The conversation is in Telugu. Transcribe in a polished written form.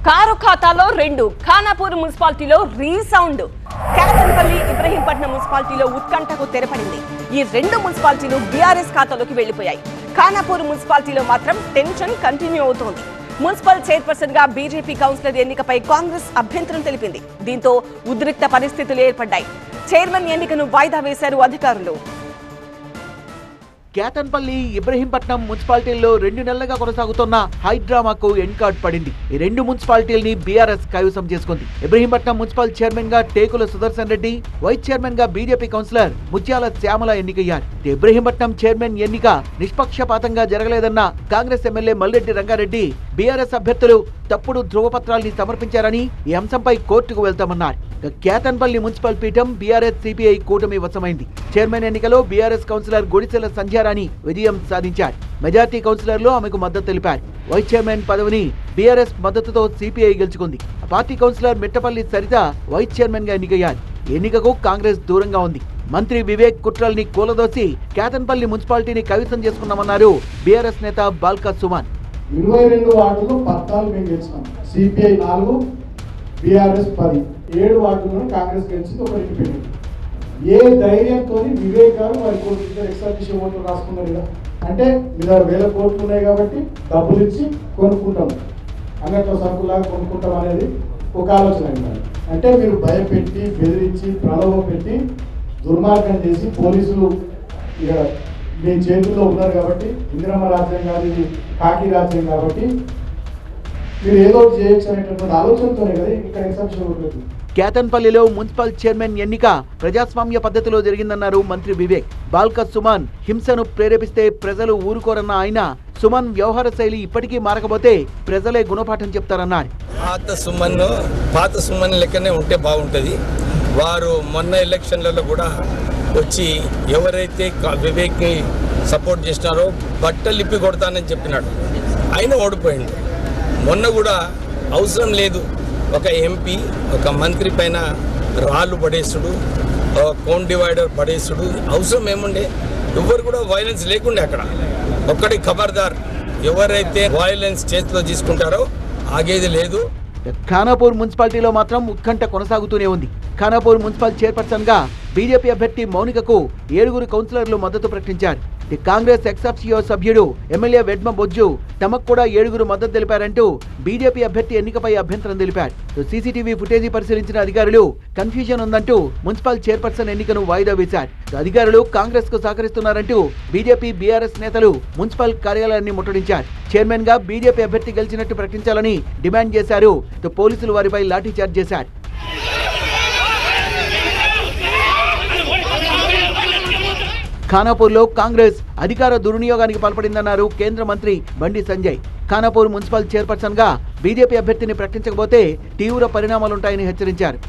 కారు ఖాతాలో 2 ఖానాపూర్ మున్సిపాలిటీలో రీసౌండ్. కేతన్పల్లి ఇబ్రహీంపట్నం మున్సిపాలిటీలో ఉత్కంఠకు తెరపడింది. ఈ 2 మున్సిపాలిటీలు బీఆర్ఎస్ ఖాతాలోకి వెళ్లిపోయాయి. ఖానాపూర్ మున్సిపాలిటీలో మాత్రం టెన్షన్ కంటిన్యూ అవుతోంది. మున్సిపల్ చైర్పర్సన్ గా బీజేపీ కౌన్సిలర్ ఎన్నికపై కాంగ్రెస్ అభ్యంతరం తెలిపింది. దీంతో ఉద్రిక్త పరిస్థితులు ఏర్పడ్డాయి. చైర్మన్ ఎన్నికను వాయిదా వేశారు అధికారులు. కేతన్పల్లి ఇబ్రహీంపట్నం మున్సిపాలిటీల్లో 2 నెలలుగా కొనసాగుతున్న హైడ్రామాకు ఎండ్ కార్డ్ పడింది. ఈ 2 మున్సిపాలిటీల్ని బీఆర్ఎస్ కైవసం చేసుకుంది. ఇబ్రహీంపట్నం మున్సిపల్ చైర్మన్ గా టేకుల సుదర్శన్ రెడ్డి, వైస్ చైర్మన్ గా బీజేపీ కౌన్సిలర్ ముత్యాల శ్యామల ఎన్నికయ్యారు. ఇబ్రహీంపట్నం చైర్మన్ ఎన్నిక నిష్పక్షపాతంగా జరగలేదన్న Congress MLA Malreddy Rangareddy BRS అభ్యర్థులు తప్పుడు ధృవపత్రాల్ని సమర్పించారని ఈ అంశంపై కోర్టుకు వెళ్తామన్నారు. కేతన్పల్లి మున్సిపల్ పీఠం బీఆర్ఎస్ సిపిఐ కూటమి వశమైంది. చైర్మన్ ఎన్నికలో బీఆర్ఎస్ కౌన్సిలర్ గుడిసెల సంధ్యారాణి విజయం సాధించారు. మెజార్టీ కౌన్సిలర్లు ఆమెకు మద్దతు తెలిపారు. వైస్ చైర్మన్ పదవిని బీఆర్ఎస్ మద్దతుతో సిపిఐ గెలుచుకుంది. Party councillor Mittapalli Saritha vice chairman గా ఎన్నికయ్యారు. ఎన్నికకు కాంగ్రెస్ దూరంగా ఉంది. మంత్రి వివేక్ కుట్రల్ని కూలదోసి కేతన్పల్లి మున్సిపాలిటీని కైవసం చేసుకున్నామన్నారు బీఆర్ఎస్ నేత బాల్కా సుమన్. 22 వార్డులు 14 మేము గెలిచినాం. CPI 4, BRS 10. 7 వార్డులను కాంగ్రెస్ గెలిచింది, ఒక ఇండిపెండెంట్. ఏ ధైర్యంతో వివేక్ గారు వారి కోర్టు ఎక్స్ట్రాడిషన్ ఓట్లు రాసుకున్నారు కదా, అంటే మీ దగ్గర 1000 కోట్లు ఉన్నాయి కాబట్టి డబ్బులు ఇచ్చి కొనుక్కుంటాం, అన్నట్లు సరుకులాగా కొనుక్కుంటాం అనేది ఒక ఆలోచన అన్నారు. అంటే మీరు భయపెట్టి బెదిరించి ప్రలోభం పెట్టి దుర్మార్గం చేసి పోలీసులు ఇక మీ చేతుల్లో ఉన్నారు కాబట్టి, ఇందిరమ్మ రాజ్యం కాదు ఇది కాకి రాజ్యం కాబట్టి మీరు ఏదో చేయొచ్చు అనేటటువంటి ఆలోచనతోనే కదా ఇక్కడ ఎక్సెప్షన్ ఉంటుంది. కేతన్పల్లిలో మున్సిపల్ చైర్మన్ ఎన్నిక ప్రజాస్వామ్య పద్ధతిలో జరిగిందన్నారు మంత్రి వివేక్. బాల్కా సుమన్ హింసను ప్రేరేపిస్తే ప్రజలు ఊరుకోరన్న ఆయన, సుమన్ వ్యవహార శైలి ఇప్పటికీ మారకపోతే ప్రజలే గుణపాఠం చెప్తారన్నారు. పాత సుమన్ లెక్కనే ఉంటే బాగుంటుంది. వారు మొన్న ఎలక్షన్లలో కూడా వచ్చి ఎవరైతే వివేక్ని సపోర్ట్ చేసినారో బట్టలు ఇప్పి కొడతానని చెప్పినాడు. ఆయన ఓడిపోయింది. మొన్న కూడా అవసరం లేదు ఒక ఎంపీ ఒక మంత్రి పైన రాళ్ళు పడేసుడు, కోన్ డివైడర్ పడేసుడు అవసరం ఏముండే? ఎవరు కూడా వైలెన్స్ లేకుండే అక్కడ. ఒక్కడి ఖబర్దార్, ఎవరైతే వైలెన్స్ చేతిలో తీసుకుంటారో ఆగేది లేదు. ఖానాపూర్ మున్సిపాలిటీలో మాత్రం ఉత్కంఠ కొనసాగుతూనే ఉంది. ఖానాపూర్ మున్సిపల్ చైర్పర్సన్ గా బీజేపీ అభ్యర్థి మౌనికకు 7 కౌన్సిలర్లు మద్దతు ప్రకటించారు. కాంగ్రెస్ ఎక్సాఫ్సియో సభ్యుడు ఎమ్మెల్యే వెడ్మ బొజ్జు తమకు కూడా 7 మద్దతు తెలిపారంటూ బీజేపీ అభ్యర్థి ఎన్నికపై అభ్యంతరం తెలిపారు. సీసీటీవీ ఫుటేజీ పరిశీలించిన అధికారులు కన్ఫ్యూజన్ ఉందంటూ మున్సిపల్ చైర్పర్సన్ ఎన్నికను వాయిదా వేశారు. అధికారులు కాంగ్రెస్ కు సహకరిస్తున్నారంటూ బీజేపీ బీఆర్ఎస్ నేతలు మున్సిపల్ కార్యాలయాన్ని ముట్టడించారు. చైర్మన్ గా బీజేపీ అభ్యర్థి గెలిచినట్టు ప్రకటించాలని డిమాండ్ చేశారు. పోలీసులు వారిపై లాఠీచార్జ్ చేశారు. ఖానాపూర్లో కాంగ్రెస్ అధికార దుర్వినియోగానికి పాల్పడిందన్నారు కేంద్ర మంత్రి బండి సంజయ్. ఖానాపూర్ మున్సిపల్ చైర్పర్సన్ గా బీజేపీ అభ్యర్థిని ప్రకటించకపోతే తీవ్ర పరిణామాలుంటాయని హెచ్చరించారు.